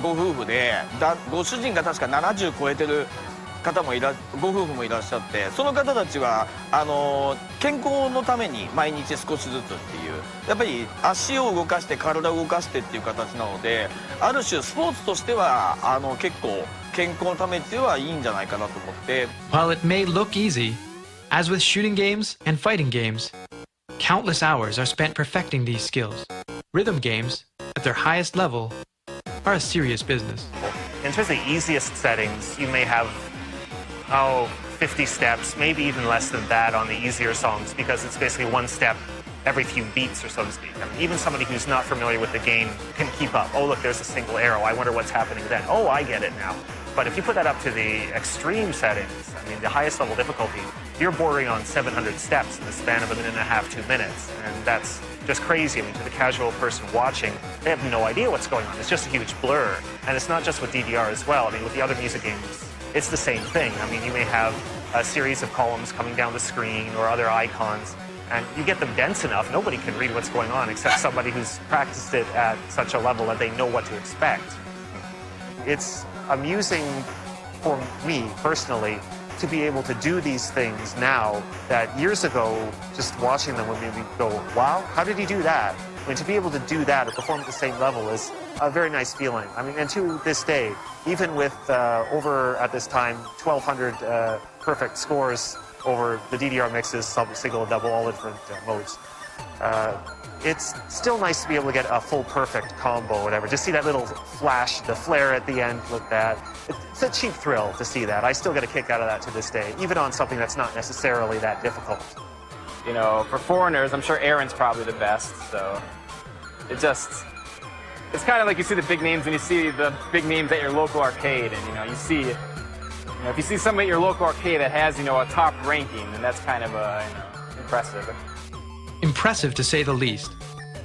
ご夫婦でご主人が確か70超えてる方もご夫婦もいらっしゃって、その方たちは健康のために毎日少しずつっていう、やっぱり足を動かして体を動かしてっていう形なので、ある種スポーツとしては結構健康のためっていうのはいいんじゃないかなと思って。 While it may look easy, as with shooting games and fighting games, countless hours are spent perfecting these skills. Rhythm games, at their highest level, are a serious business. In terms of the easiest settings, you may have 50 steps, maybe even less than that on the easier songs, because it's basically one step every few beats, or so to speak. I mean, even somebody who's not familiar with the game can keep up. Oh, look, there's a single arrow. I wonder what's happening then. Oh, I get it now. But if you put that up to the extreme settings, I mean, the highest level difficulty, you're bordering on 700 steps in the span of 1.5 to 2 minutes. And that's just crazy. I mean, to the casual person watching, they have no idea what's going on. It's just a huge blur. And it's not just with DDR as well. I mean, with the other music games, it's the same thing. I mean, you may have a series of columns coming down the screen or other icons, and you get them dense enough, nobody can read what's going on except somebody who's practiced it at such a level that they know what to expect. It's amusing for me personally to be able to do these things now that years ago, just watching them would make me go, wow, how did he do that? I mean, to be able to do that or perform at the same level is a very nice feeling. I mean, and to this day, even with over at this time 1,200 perfect scores over the DDR mixes, single, double, all the different modes, it's still nice to be able to get a full perfect combo or whatever. Just see that little flash, the flare at the end, look that. It's a cheap thrill to see that. I still get a kick out of that to this day, even on something that's not necessarily that difficult. You know, for foreigners, I'm sure Aaron's probably the best, so it's kind of like you see the big names and you see the big names at your local arcade, and if you see somebody at your local arcade that has, a top ranking, then that's kind of impressive. Impressive to say the least.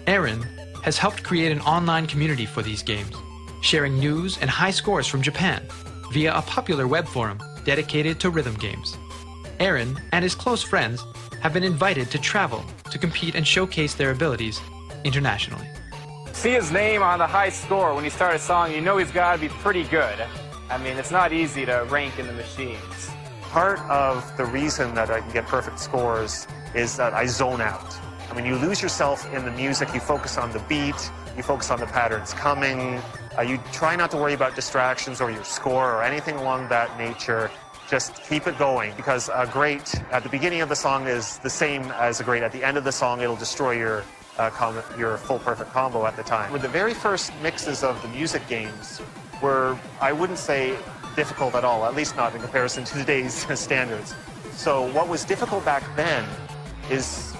Aaron has helped create an online community for these games, sharing news and high scores from Japan via a popular web forum dedicated to rhythm games. Aaron and his close friends have been invited to travel to compete and showcase their abilities internationally. See his name on the high score when you start a song, you know he's got to be pretty good. I mean, it's not easy to rank in the machines. Part of the reason that I can get perfect scores is that I zone out. I mean, you lose yourself in the music, you focus on the beat, you focus on the patterns coming, you try not to worry about distractions or your score or anything along that nature. Just keep it going, because a great at the beginning of the song is the same as a great at the end of the song. It'll destroy your full perfect combo at the time. With the very first mixes of the music games were, I wouldn't say difficult at all, at least not in comparison to today's standards. So what was difficult back then is,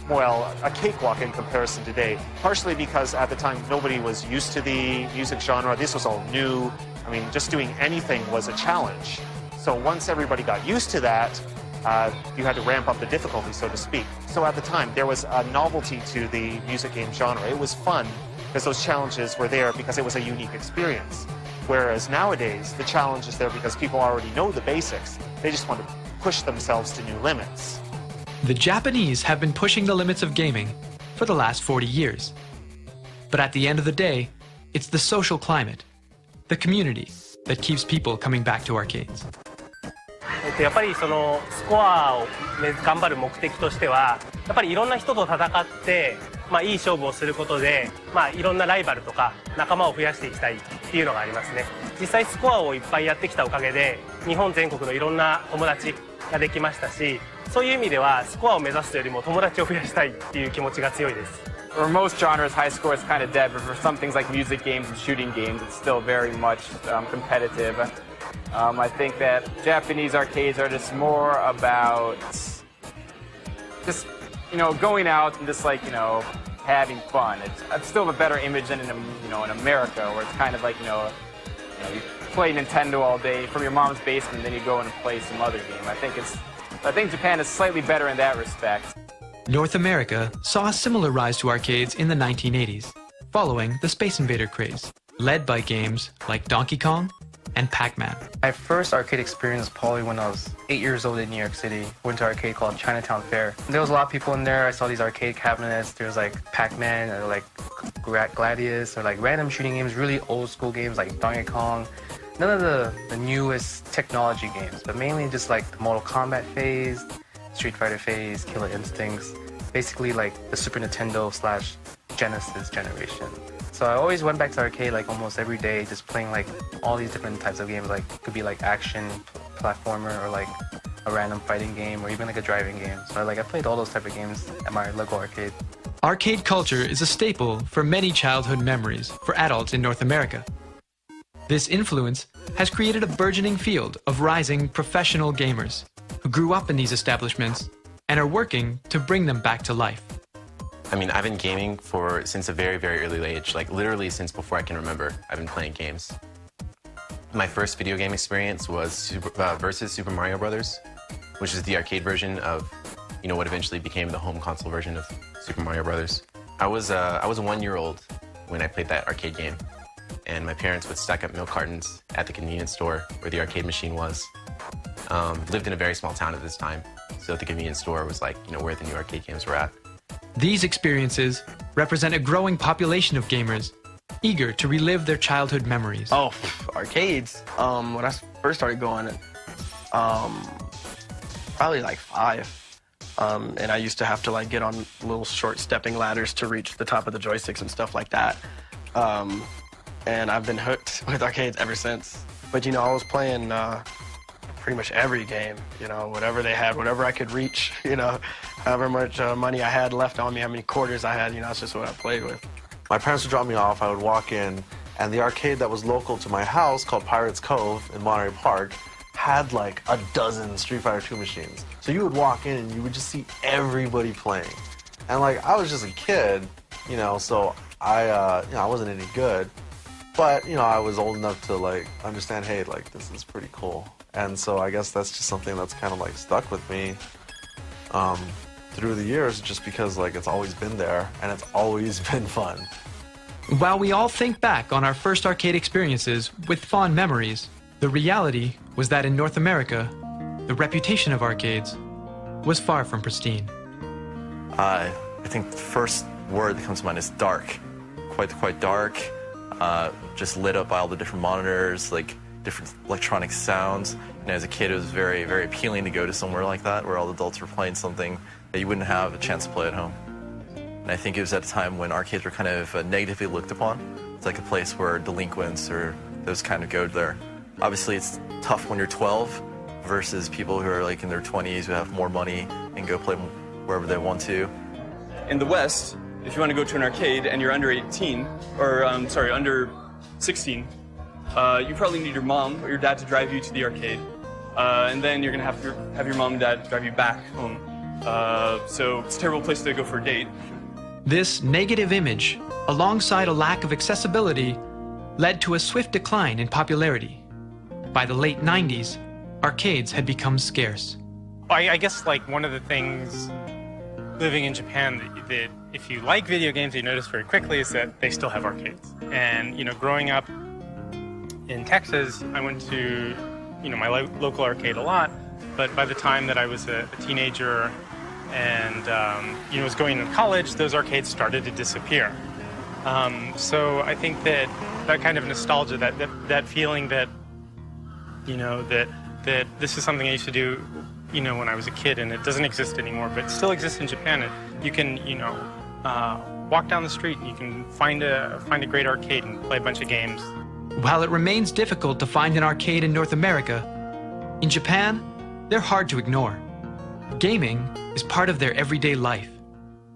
well, a cakewalk in comparison today, partially because at the time nobody was used to the music genre. This was all new. I mean, just doing anything was a challenge. So once everybody got used to that, you had to ramp up the difficulty, so to speak. So at the time, there was a novelty to the music game genre. It was fun because those challenges were there because it was a unique experience. Whereas nowadays, the challenge is there because people already know the basics. They just want to push themselves to new limits. The Japanese have been pushing the limits of gaming for the last 40 years. But at the end of the day, it's the social climate, the community, that keeps people coming back to arcades. やっぱりそのスコアを頑張る目的としては、やっぱりいろんな人と戦って、いい勝負をすることで、いろんなライバルとか仲間を増やしていきたいっていうのがありますね。実際スコアをいっぱいやってきたおかげで、日本全国のいろんな友達ができましたし、そういう意味ではスコアを目指すよりも友達を増やしたいっていう気持ちが強いです。For most genres, high score is kind of dead, but for some things like music games and shooting games, it's still very much competitive. I think that Japanese arcades are just more about just, going out and just having fun. It's still a better image than in America, where it's kind of like, you play Nintendo all day from your mom's basement, and then you go in and play some other game. I think Japan is slightly better in that respect. North America saw a similar rise to arcades in the 1980s, following the Space Invader craze, led by games like Donkey Kong and Pac-Man. My first arcade experience was probably when I was 8 years old in New York City. Went to an arcade called Chinatown Fair. There was a lot of people in there. I saw these arcade cabinets. There was like Pac-Man or like Gladius or like random shooting games, really old school games like Donkey Kong. None of the newest technology games, but mainly just like the Mortal Kombat phase, Street Fighter phase, Killer Instincts, basically like the Super Nintendo / Genesis generation. So I always went back to arcade like almost every day, just playing like all these different types of games. Like could be like action, platformer, or like a random fighting game, or even like a driving game. So I played all those type of games at my local arcade. Arcade culture is a staple for many childhood memories for adults in North America. This influence has created a burgeoning field of rising professional gamers who grew up in these establishments and are working to bring them back to life. I mean, I've been gaming since a very, very early age, like literally since before I can remember, I've been playing games. My first video game experience was versus Super Mario Brothers, which is the arcade version of, what eventually became the home console version of Super Mario Brothers. I was a 1-year-old when I played that arcade game, and my parents would stack up milk cartons at the convenience store where the arcade machine was. Lived in a very small town at this time, so the convenience store was like, where the new arcade games were at. These experiences represent a growing population of gamers eager to relive their childhood memories. Oh, arcades. When I first started going, probably like 5. And I used to have to get on little short stepping ladders to reach the top of the joysticks and stuff like that. And I've been hooked with arcades ever since. But I was playing pretty much every game, whatever they had, whatever I could reach, however much money I had left on me, how many quarters I had, that's just what I played with. My parents would drop me off, I would walk in, and the arcade that was local to my house, called Pirates Cove in Monterey Park, had like a dozen Street Fighter 2 machines. So you would walk in and you would just see everybody playing. And I was just a kid, so I wasn't any good. But, I was old enough to understand, hey, this is pretty cool. And so I guess that's just something that's kind of stuck with me through the years, just because it's always been there and it's always been fun. While we all think back on our first arcade experiences with fond memories, the reality was that in North America, the reputation of arcades was far from pristine. I think the first word that comes to mind is dark. Quite dark, just lit up by all the different monitors, different electronic sounds. As a kid, it was very, very appealing to go to somewhere like that where all the adults were playing something that you wouldn't have a chance to play at home. And I think it was at a time when arcades were kind of negatively looked upon. It's like a place where delinquents or those kind of go there. Obviously, it's tough when you're 12 versus people who are in their 20s who have more money and go play wherever they want to. In the West, if you want to go to an arcade and you're under 18, or under 16, you probably need your mom or your dad to drive you to the arcade. And then you're going to have your mom and dad drive you back home. So it's a terrible place to go for a date. This negative image, alongside a lack of accessibility, led to a swift decline in popularity. By the late 90s, arcades had become scarce. I guess one of the things living in Japan that if you like video games, you notice very quickly is that they still have arcades. And growing up in Texas, I went to my local arcade a lot. But by the time that I was a teenager and was going to college, those arcades started to disappear. So I think that kind of nostalgia, that feeling that that this is something I used to do, when I was a kid, and it doesn't exist anymore, but it still exists in Japan. And you can, walk down the street and you can find a great arcade and play a bunch of games. While it remains difficult to find an arcade in North America, in Japan, they're hard to ignore. Gaming is part of their everyday life.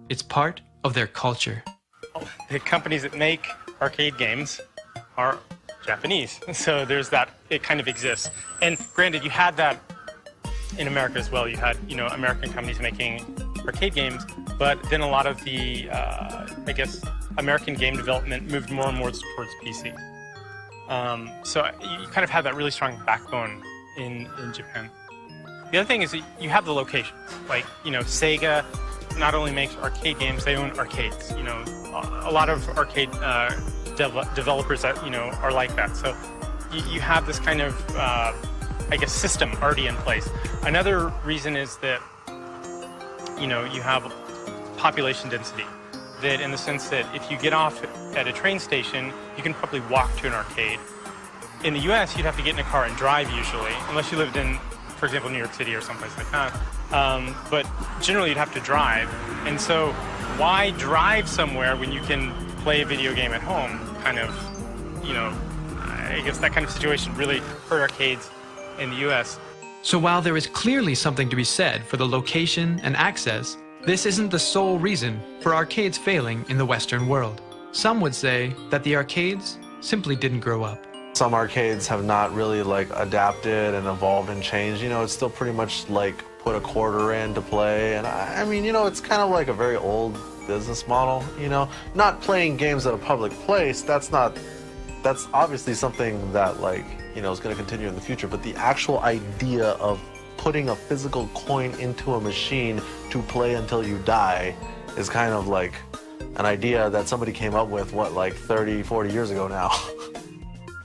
It's part of their culture. The companies that make arcade games are Japanese. So there's that, it kind of exists. And granted, you had that in America as well. You had, American companies making arcade games, but then a lot of the, American game development moved more and more towards PC. So you kind of have that really strong backbone in Japan. The other thing is that you have the locations. Sega not only makes arcade games, they own arcades. A lot of arcade developers that, are like that. So you have this kind of, system already in place. Another reason is that, you have population density. that in the sense that if you get off at a train station, you can probably walk to an arcade. In the US, you'd have to get in a car and drive usually, unless you lived in, for example, New York City or someplace like that. But generally, you'd have to drive. And so why drive somewhere when you can play a video game at home? Kind of, you know, I guess that kind of situation really hurt arcades in the US. So while there is clearly something to be said for the location and access, this isn't the sole reason for arcades failing in the Western world. Some would say that the arcades simply didn't grow up. Some arcades have not really like adapted and evolved and changed. You know, it's still pretty much like put a quarter in to play. And I mean, you know, it's kind of like a very old business model, you know. Not playing games at a public place, that's obviously something that, like, you know, is going to continue in the future. But the actual idea of putting a physical coin into a machine to play until you die is kind of like an idea that somebody came up with, what, like 30, 40 years ago now.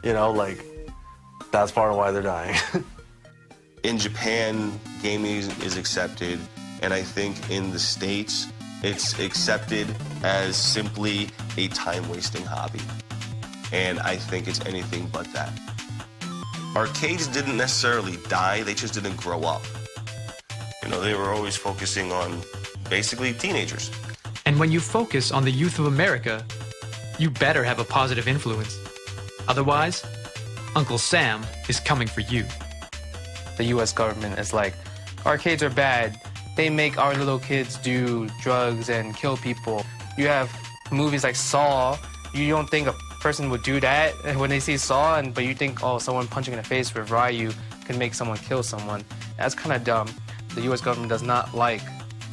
You know, like, that's part of why they're dying. In Japan, gaming is accepted, and I think in the States, it's accepted as simply a time-wasting hobby. And I think it's anything but that. Arcades didn't necessarily die, they just didn't grow up. You know, they were always focusing on basically teenagers. And when you focus on the youth of America, you better have a positive influence. Otherwise, Uncle Sam is coming for you. The US government is like, arcades are bad. They make our little kids do drugs and kill people. You have movies like Saw. You don't think a person would do that when they see Saw, but you think, oh, someone punching in the face with Ryu can make someone kill someone. That's kind of dumb. The US government does not like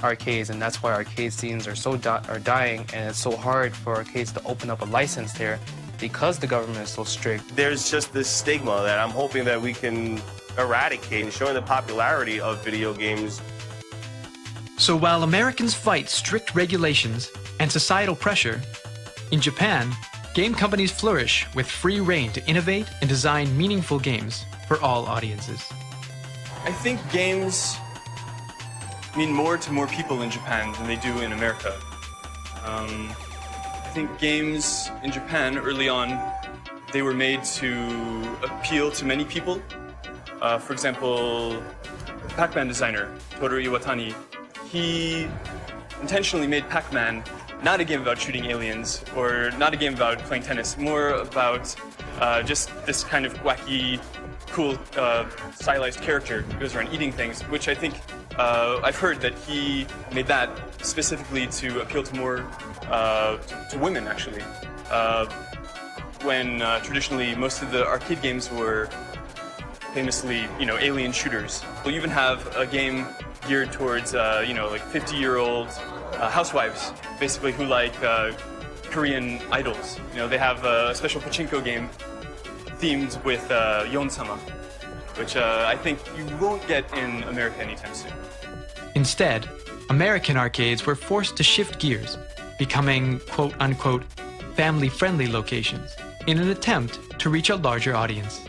arcades, and that's why arcade scenes are dying, and it's so hard for arcades to open up a license there because the government is so strict. There's just this stigma that I'm hoping that we can eradicate and showing the popularity of video games. So while Americans fight strict regulations and societal pressure, in Japan, game companies flourish with free rein to innovate and design meaningful games for all audiences. I think games mean more to more people in Japan than they do in America. I think games in Japan early on, they were made to appeal to many people. For example, Pac-Man designer Toru Iwatani, he intentionally made Pac-Man not a game about shooting aliens or not a game about playing tennis, more about just this kind of wacky, cool, stylized character who goes around eating things, which I think I've heard that he made that specifically to appeal to more to women, actually. When traditionally most of the arcade games were famously, you know, alien shooters. We'll even have a game geared towards, you know, like 50-year-old housewives, basically, who like Korean idols. You know, they have a special pachinko game themed with Yon-sama, which I think you won't get in America anytime soon. Instead, American arcades were forced to shift gears, becoming quote-unquote family-friendly locations in an attempt to reach a larger audience.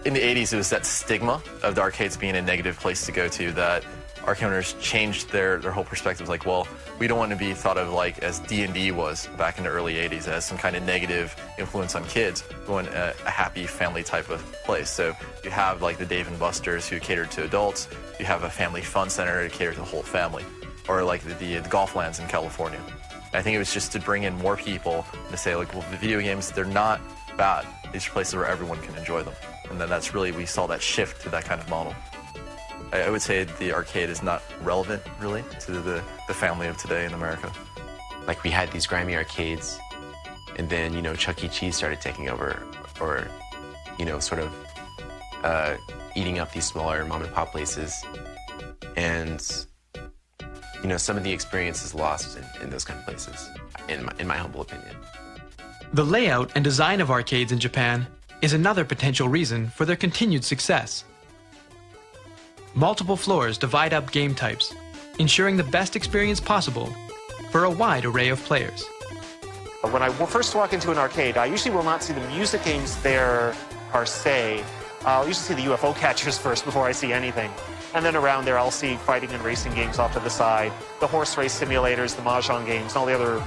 In the 80s, it was that stigma of the arcades being a negative place to go to that arcade owners changed their whole perspective. Like, well, we don't want to be thought of like as D&D was back in the early 80s as some kind of negative influence on kids. We want a happy family type of place. So you have like the Dave & Buster's who catered to adults. You have a family fun center to cater to the whole family. Or like the golf lands in California. I think it was just to bring in more people and to say, like, well, the video games, they're not bad. These are places where everyone can enjoy them. And then that's really, we saw that shift to that kind of model. I would say the arcade is not relevant, really, to the family of today in America. Like, we had these grimy arcades, and then, you know, Chuck E. Cheese started taking over, or, you know, sort of eating up these smaller mom-and-pop places. And, you know, some of the experience is lost in those kind of places, in my humble opinion. The layout and design of arcades in Japan is another potential reason for their continued success. Multiple floors divide up game types, ensuring the best experience possible for a wide array of players. When I first walk into an arcade, I usually will not see the music games there per se. I'll usually see the UFO catchers first before I see anything. And then around there, I'll see fighting and racing games off to the side, the horse race simulators, the mahjong games, and all the other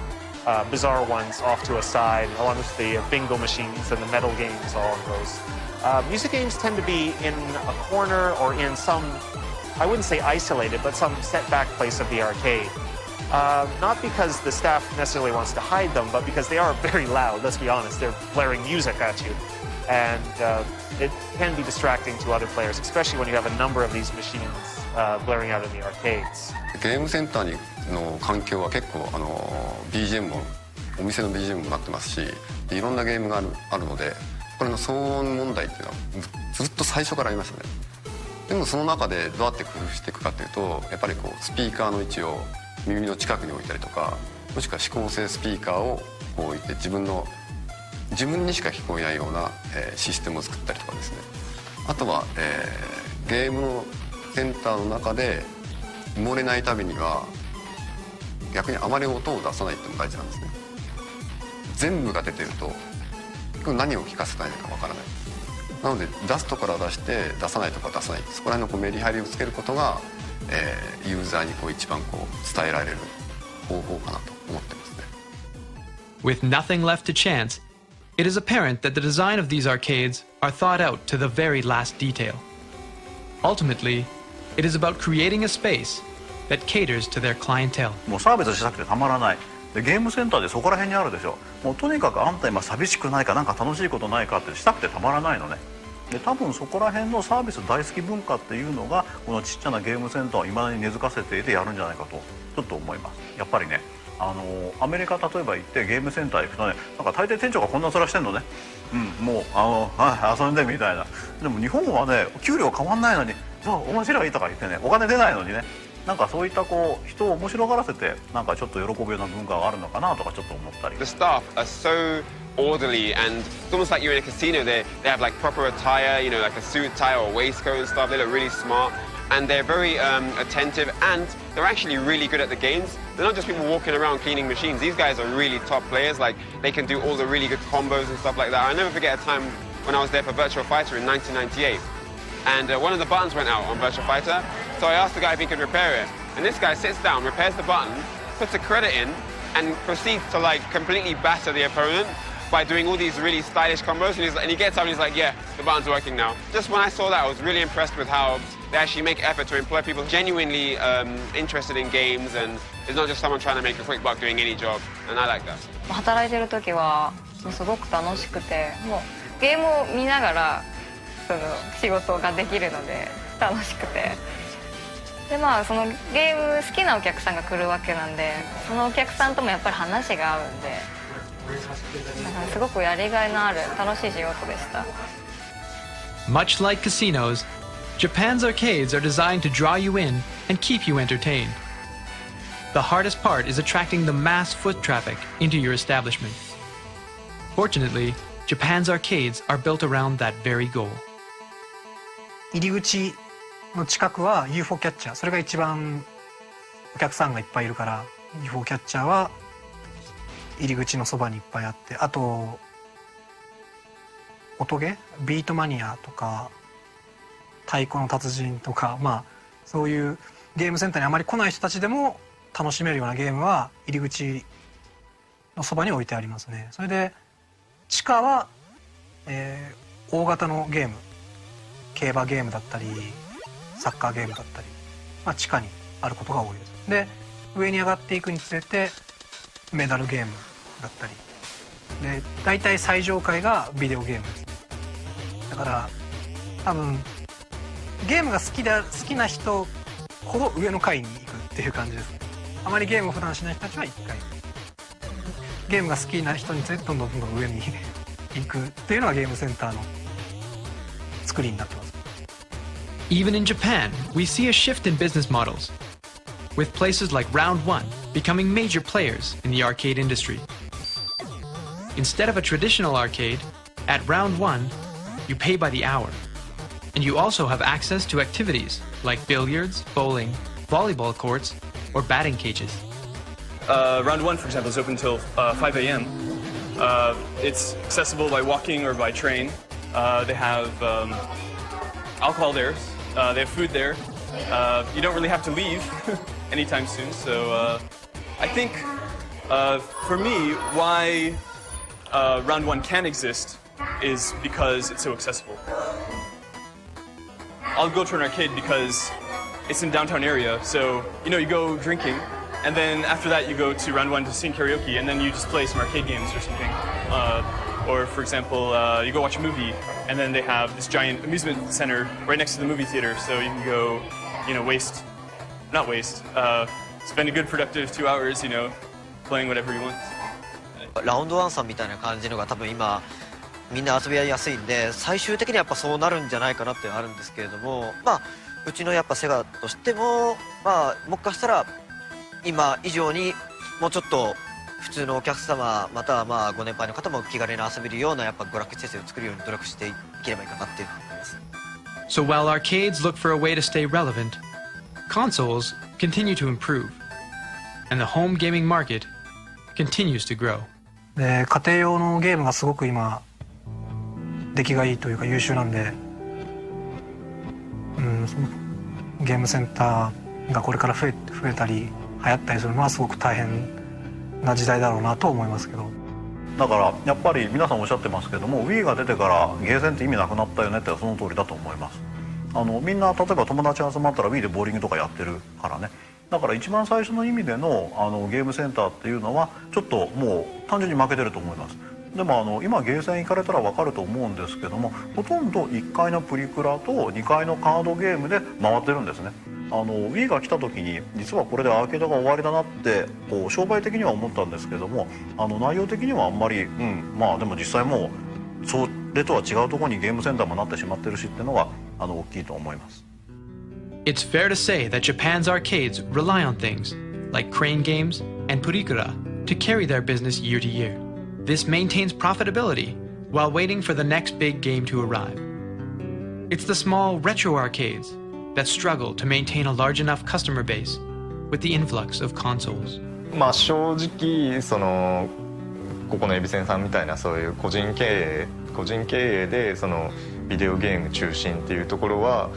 bizarre ones off to a side, along with the bingo machines and the metal games, all of those. Music games tend to be in a corner or in some, I wouldn't say isolated, but some set back place of the arcade. Not because the staff necessarily wants to hide them, but because they are very loud, let's be honest. They're blaring music at you. And it can be distracting to other players, especially when you have a number of these machines blaring out in the arcades. ゲームセンターの環境は結構BGM もお店の BGM もなってますし、いろんなゲームがあるので、これの騒音問題っていうのはずっと最初からありましたね。でもその中でどうやって工夫していくかというと、やっぱりこうスピーカーの位置を耳の近くに置いたりとか、もしくは指向性スピーカーをこう置いて自分にしか聞こえないようなシステムを作ったりとかですね。あとはゲームのセンターの中で埋もれないためには逆にあまり音を出さないっていうのが大事なんですね。全部が出てると何を聞かせたいのかわからない。なので出すところは出して出さないところは出さない、そこら辺のメリハリをつけることが、ユーザーに一番伝えられる方法かなと思ってますね。With nothing left to chance, it is apparent that the design of these arcades are thought out to the very last detail. Ultimately, it is about creating a space that caters to their clientele. もうサービスしたくてたまらない。でゲームセンターでそこら辺にあるでしょ。もうとにかくあんた今寂しくないか、なんか楽しいことないかってしたくてたまらないのね。で多分そこら辺のサービス大好き文化っていうのがこのちっちゃなゲームセンターをいまだに根付かせていてやるんじゃないかとちょっと思います。やっぱりね、アメリカ例えば行ってゲームセンター行くとね、なんか大抵店長がこんな面してんのね。もう遊んでみたいな。でも日本はね、給料変わんないのに面白いとか言ってね、お金出ないのにね、なんかそういった人を面白がらせてなんかちょっと喜ぶような文化があるのかなとかちょっと思ったり。 The staff are so orderly and it's almost like you're in a casino. They have like proper attire, you know, like a suit tie or a waistcoat and stuff. They look really smart and they're very attentive and they're actually really good at the games. They're not just people walking around cleaning machines. These guys are really top players. Like they can do all the really good combos and stuff like that. I never forget a time when I was there for Virtual Fighter in 1998. And one of the buttons went out on Virtual Fighter, so I asked the guy if he could repair it. And this guy sits down, repairs the button, puts a credit in, and proceeds to like completely batter the opponent by doing all these really stylish combos. And he gets up and he's like, yeah, the button's working now. Just when I saw that, I was really impressed with how they actually make effort to employ people genuinely interested in games, and it's not just someone trying to make a quick buck doing any job. And I like that. 働いてる時はすごく楽しくて、もうゲームを見ながら仕事ができるので楽しくて、でそのゲーム好きなお客さんが来るわけなんで、そのお客さんともやっぱり話が合うんで、だからすごくやりがいのある楽しい仕事でした。 Much like casinos, Japan's arcades are designed to draw you in and keep you entertained. The hardest part is attracting the mass foot traffic into your establishment. Fortunately, Japan's arcades are built around that very goal. 入り口の近くは UFO キャッチャー、それが一番お客さんがいっぱいいるから UFO キャッチャーは入り口のそばにいっぱいあって、あと音ゲー、ビートマニアとか太鼓の達人とか、そういうゲームセンターにあまり来ない人たちでも楽しめるようなゲームは入り口のそばに置いてありますね。それで地下は、大型のゲーム、競馬ゲームだったりサッカーゲームだったり、地下にあることが多いです。で上に上がっていくにつれてメダルゲームだったりで、大体最上階がビデオゲームです。だから多分ゲームが好きな人ほど上の階に行くっていう感じです。あまりゲームを普段しない人たちは1階、ゲームが好きな人につれてどんどん上に行くっていうのがゲームセンターの作りになってます。 Even in Japan, we see a shift in business models, with places like Round 1 becoming major players in the arcade industry. Instead of a traditional arcade, at Round 1, you pay by the hour. And you also have access to activities like billiards, bowling, volleyball courts, or batting cages. Round 1, for example, is open until 5 a.m. It's accessible by walking or by train. They have alcohol there. They have food there. You don't really have to leave anytime soon. So I think For me, why Round 1 can exist is because it's so accessible. I'll go to an arcade because it's in downtown area, so you go drinking, and then after that you go to Round 1 to sing karaoke, and then you just play some arcade games or something. Or for example, you go watch a movie, and then they have this giant amusement center right next to the movie theater, so you can go, spend a good productive 2 hours, playing whatever you want. ラウンドワンさんみたいな感じのが多分今みんな遊びやすいんで、最終的にはやっぱそうなるんじゃないかなってあるんですけれども、うちのやっぱセガとしてももしかしたら今以上にもうちょっと普通のお客様またはご年配の方も気軽に遊べるようなやっぱ娯楽施設を作るように努力していければいいかなっていうふうに思います。 So while arcades look for a way to stay relevant, consoles continue to improve, and the home gaming market continues to grow. で家庭用のゲームがすごく今出来がいいというか優秀なんで、ゲームセンターがこれから増えたり流行ったりするのはすごく大変な時代だろうなと思いますけど。だからやっぱり皆さんおっしゃってますけども Wii が出てからゲーセンって意味なくなったよねってその通りだと思います。みんな例えば友達集まったら Wii でボーリングとかやってるからね。だから一番最初の意味でのゲームセンターっていうのはちょっともう単純に負けてると思います。でも今ゲーセン行かれたら分かると思うんですけども、ほとんど1階のプリクラと2階のカードゲームで回ってるんですね。Wii が来た時に実はこれでアーケードが終わりだなって商売的には思ったんですけども、内容的にはあんまりでも実際もうそれとは違うところにゲームセンターもなってしまってるしっていうのが大きいと思います。 It's fair to say that Japan's arcades rely on things like crane games and purikura to carry their business year to year. This maintains profitability while waiting for the next big game to arrive. It's the small retro arcades that struggle to maintain a large enough customer base with the influx of consoles. 正直ここのエビセンさんみたいなそういう個人経営でビデオゲーム中心っていうところは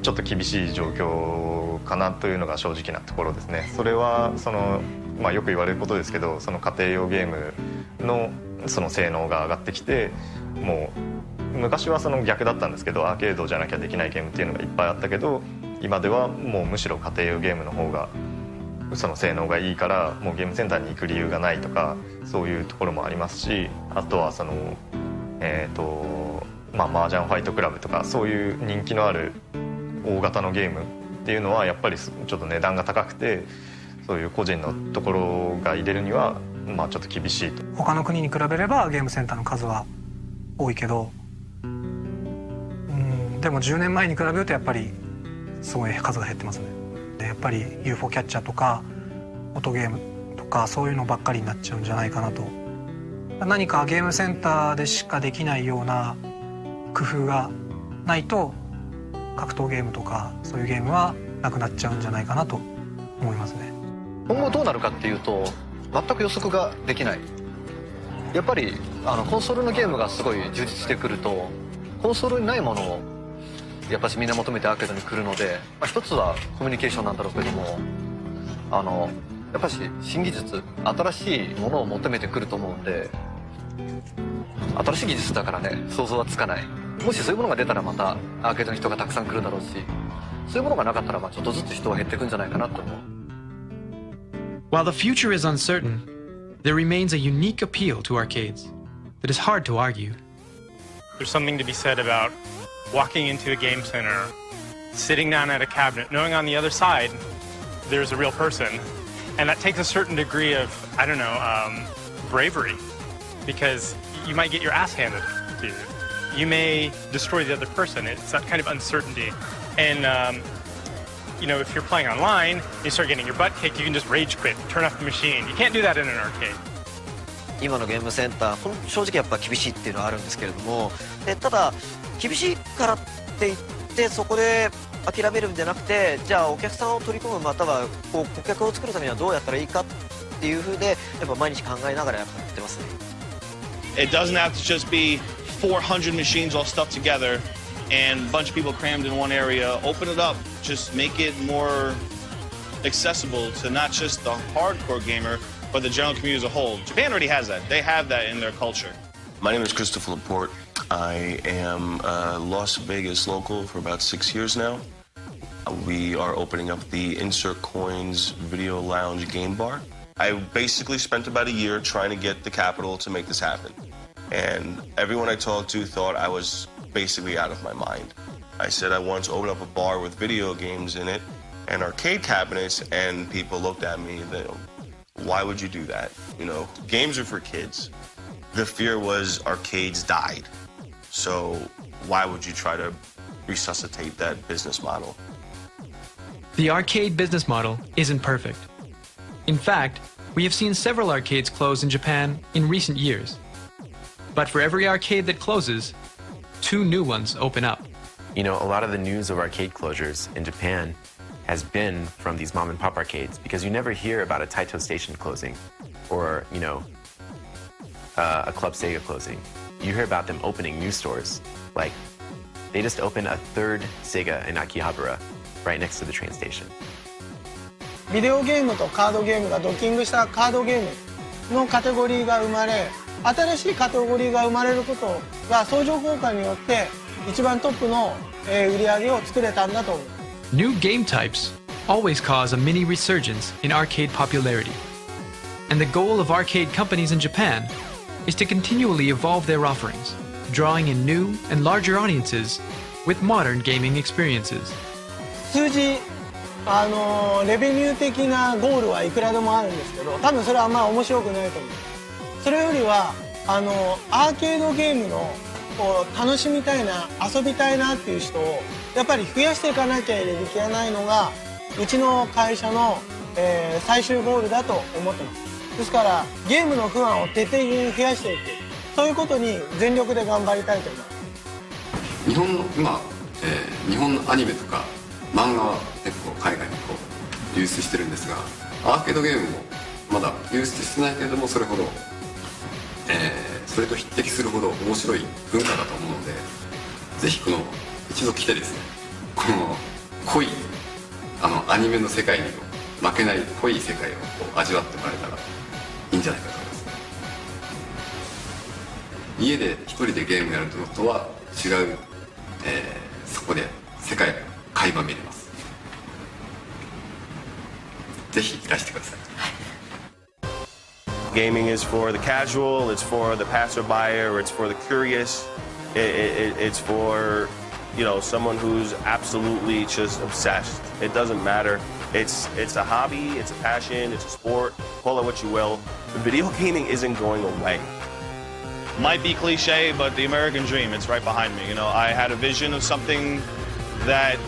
ちょっと厳しい状況かなというのが正直なところですね。それはよく言われることですけど、家庭用ゲームの性能が上がってきて、もう昔は逆だったんですけど、アーケードじゃなきゃできないゲームっていうのがいっぱいあったけど、今ではもうむしろ家庭用ゲームの方が性能がいいからもうゲームセンターに行く理由がないとか、そういうところもありますし、あとは麻雀ファイトクラブとかそういう人気のある大型のゲームっていうのはやっぱりちょっと値段が高くて、そういう個人のところが入れるにはちょっと厳しいと。他の国に比べればゲームセンターの数は多いけど、でも10年前に比べるとやっぱりすごい数が減ってますね。でやっぱり UFO キャッチャーとか音ゲームとかそういうのばっかりになっちゃうんじゃないかなと。何かゲームセンターでしかできないような工夫がないと格闘ゲームとかそういうゲームはなくなっちゃうんじゃないかなと思いますね。今後どうなるかっていうと全く予測ができない。やっぱりコンソールのゲームがすごい充実してくるとコンソールにないものをやっぱしみんな求めてアーケードに来るので、一つはコミュニケーションなんだろうけどもやっぱし新技術新しいものを求めてくると思うんで、新しい技術だからね想像はつかない。もしそういうものが出たらまたアーケードに人がたくさん来るだろうし、そういうものがなかったらちょっとずつ人は減っていくんじゃないかなと思う。 While the future is uncertain, there remains a unique appeal to arcades that is hard to argue. There's something to be said about walking into a game center, sitting down at a cabinet, knowing on the other side there's a real person, and that takes a certain degree of, bravery, because you might get your ass handed to you. You may destroy the other person. It's that kind of uncertainty. And, if you're playing online, you start getting your butt kicked, you can just rage quit, turn off the machine. You can't do that in an arcade. 今のゲームセンター正直やっぱ厳しいっていうのはあるんですけれども、ただ厳しいからって言ってそこで諦めるんじゃなくて、じゃあお客さんを取り込むまたは顧客を作るためにはどうやったらいいかっていう風でやっぱ毎日考えながらやっぱやってますね。 It doesn't have to just be 400 machines all stuck together and a bunch of people crammed in one area. Open it up. Just make it more accessible to not just the hardcore gamer, but the general community as a whole. Japan already has that. They have that in their culture. My name is Christopher Laporte. I am a Las Vegas local for about 6 years now. We are opening up the Insert Coins Video Lounge Game Bar. I basically spent about a year trying to get the capital to make this happen. And everyone I talked to thought I was basically out of my mind. I said I wanted to open up a bar with video games in it and arcade cabinets, and people looked at me, why would you do that? You know, games are for kids. The fear was arcades died. So why would you try to resuscitate that business model? The arcade business model isn't perfect. In fact, we have seen several arcades close in Japan in recent years. But for every arcade that closes, 2 new ones open up. You know, a lot of the news of arcade closures in Japan has been from these mom and pop arcades, because you never hear about a Taito Station closing or, you know, a Club Sega closing. You hear about them opening new stores. Like, they just opened a 3rd Sega in Akihabara right next to the train station. ビデオゲームとカードゲームがドッキングしたカードゲームのカテゴリーが生まれ、新しいカテゴリーが生まれることが相乗効果によって一番トップの売り上げを作れたんだと思う。New game types always cause a mini resurgence in arcade popularity. And the goal of arcade companies in Japan is to continually evolve their offerings, drawing in new and larger audiences with modern gaming experiences. 数字レベニュー的なゴールはいくらでもあるんですけど、多分それはあんま面白くないと思う。それよりはアーケードゲームのこう楽しみたいな、遊びたいなっていう人をやっぱり増やしていかなきゃいけないのがうちの会社の、最終ゴールだと思ってます。ですからゲームのファンを徹底的に増やしていく、そういうことに全力で頑張りたいと思います。日本の今、日本のアニメとか漫画は結構海外にこう流出してるんですが、アーケードゲームもまだ流出してないけれども、それほど、それと匹敵するほど面白い文化だと思うので、ぜひこの一度来てですね、この濃いアニメの世界に負けない濃い世界をこう味わってもらえたらいいんじゃないかと思います。家で一人でゲームやるのとは違う、そこで世界が垣間見れます。ぜひいらしてください。Gaming is for the casual, it's for the passerby, or it's for the curious. It's for, you know, someone who's absolutely just obsessed. It doesn't matter. It's a hobby, it's a passion, it's a sport, call it what you will. Video gaming isn't going away. Might be cliche, but the American dream, it's right behind me. You know, I had a vision of something that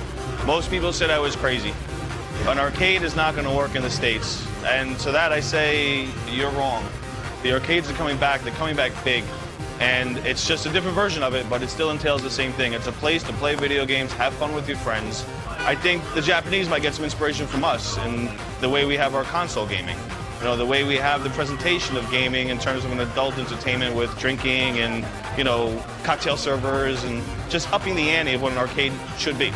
most people said I was crazy. An arcade is not going to work in the States. And to that I say, you're wrong. The arcades are coming back, they're coming back big. And it's just a different version of it, but it still entails the same thing. It's a place to play video games, have fun with your friends. I think the Japanese might get some inspiration from us in the way we have our console gaming. You know, the way we have the presentation of gaming in terms of an adult entertainment with drinking and, you know, cocktail servers and just upping the ante of what an arcade should be.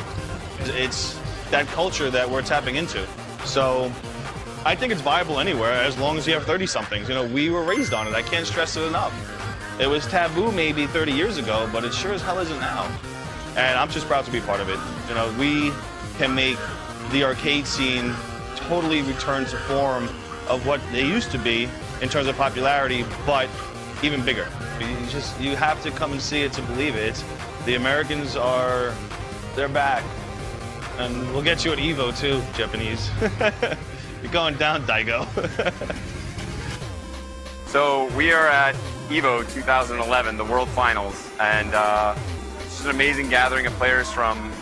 It's that culture that we're tapping into. So I think it's viable anywhere as long as you have 30-somethings. You know, we were raised on it. I can't stress it enough. It was taboo maybe 30 years ago, but it sure as hell isn't now. And I'm just proud to be part of it. You know, we can make the arcade scene totally return to form of what they used to be in terms of popularity, but even bigger. You have to come and see it to believe it. The Americans they're back. And we'll get you at Evo too, Japanese. You're going down, Daigo. So we are at Evo 2011, the World Finals, and it's just an amazing gathering of players from,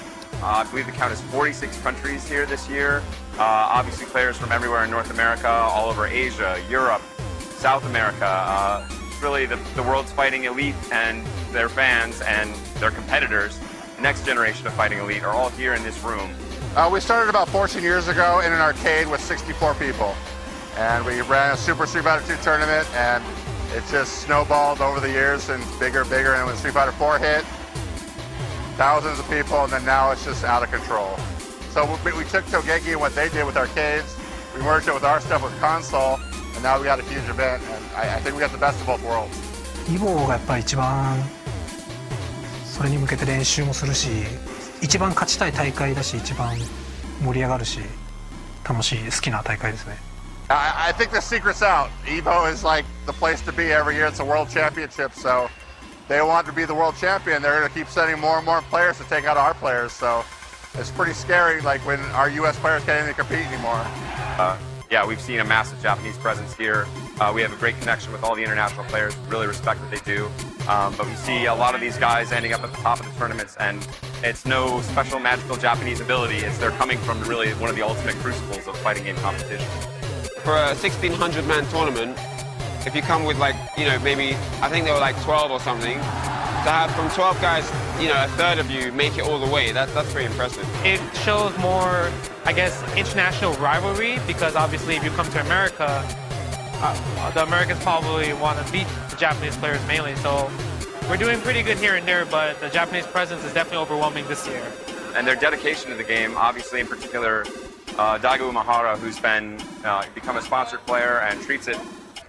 I believe the count is 46 countries here this year. Obviously players from everywhere in North America, all over Asia, Europe, South America. Really the world's fighting elite and their fans and their competitors, the next generation of fighting elite, are all here in this room. We started about 14 years ago in an arcade with 64 people. And we ran a Super Street Fighter 2 tournament, and it just snowballed over the years and bigger, and when Street Fighter 4 hit, thousands of people, and then now it's just out of control. So we took Togeki and what they did with arcades, we merged it with our stuff with console, and now we got a huge event, and I think we got the best of both worlds. イボがやっぱり一番それに向けて練習もするし、一番勝ちたい大会だし、一番盛り上がるし、楽しい、好きな大会ですね。I think the secret's out. Evo is like the place to be every year. It's a world championship, so they want to be the world champion. They're going to keep sending more and more players to take out our players, so it's pretty scary, like when our U.S. players can't even compete anymore. Yeah, we've seen a massive Japanese presence here. We have a great connection with all the international players, really respect what they do. But we see a lot of these guys ending up at the top of the tournaments, and it's no special magical Japanese ability. It's they're coming from really one of the ultimate crucibles of fighting game competition. For a 1,600-man tournament, if you come with like, you know, maybe, I think there were like 12 or something, to have from 12 guys, you know, a third of you make it all the way, that's pretty impressive. It shows more, I guess, international rivalry, because obviously if you come to America, the Americans probably want to beat the Japanese players mainly, so we're doing pretty good here and there, but the Japanese presence is definitely overwhelming this year. And their dedication to the game, obviously in particular, Daigo Umehara, who's become a sponsored player and treats it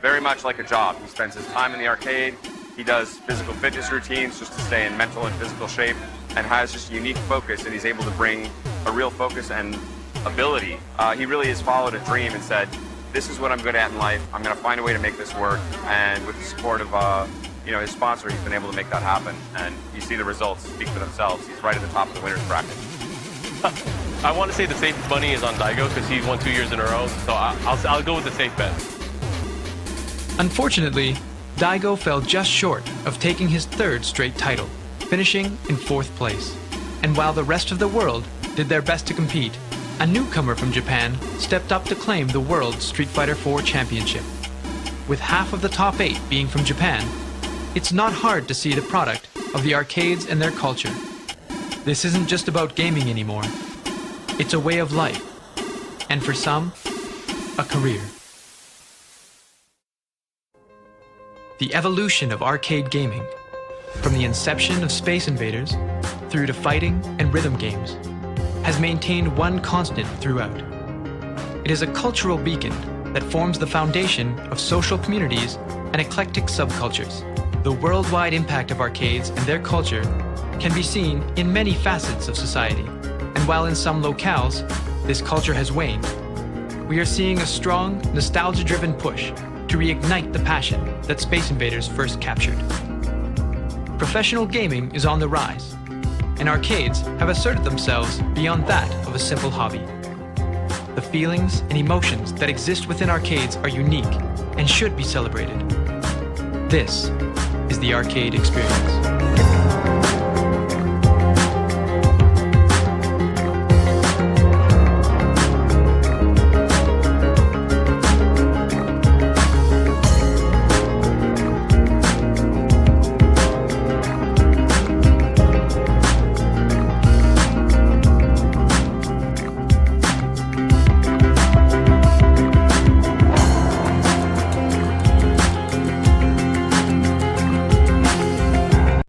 very much like a job. He spends his time in the arcade, he does physical fitness routines just to stay in mental and physical shape, and has just a unique focus, and he's able to bring a real focus and ability. He really has followed a dream and said, this is what I'm good at in life, I'm going to find a way to make this work, and with the support of his sponsor, he's been able to make that happen, and you see the results speak for themselves. He's right at the top of the winner's bracket. I want to say the safe money is on Daigo because he's won 2 years in a row, so I'll go with the safe bet. Unfortunately, Daigo fell just short of taking his third straight title, finishing in 4th place. And while the rest of the world did their best to compete, a newcomer from Japan stepped up to claim the World Street Fighter IV Championship. With half of the top 8 being from Japan, it's not hard to see the product of the arcades and their culture. This isn't just about gaming anymore. It's a way of life, and for some, a career. The evolution of arcade gaming, from the inception of Space Invaders through to fighting and rhythm games, has maintained one constant throughout. It is a cultural beacon that forms the foundation of social communities and eclectic subcultures. The worldwide impact of arcades and their culture can be seen in many facets of society, and while in some locales this culture has waned, we are seeing a strong, nostalgia-driven push to reignite the passion that Space Invaders first captured. Professional gaming is on the rise, and arcades have asserted themselves beyond that of a simple hobby. The feelings and emotions that exist within arcades are unique and should be celebrated. This is the arcade experience.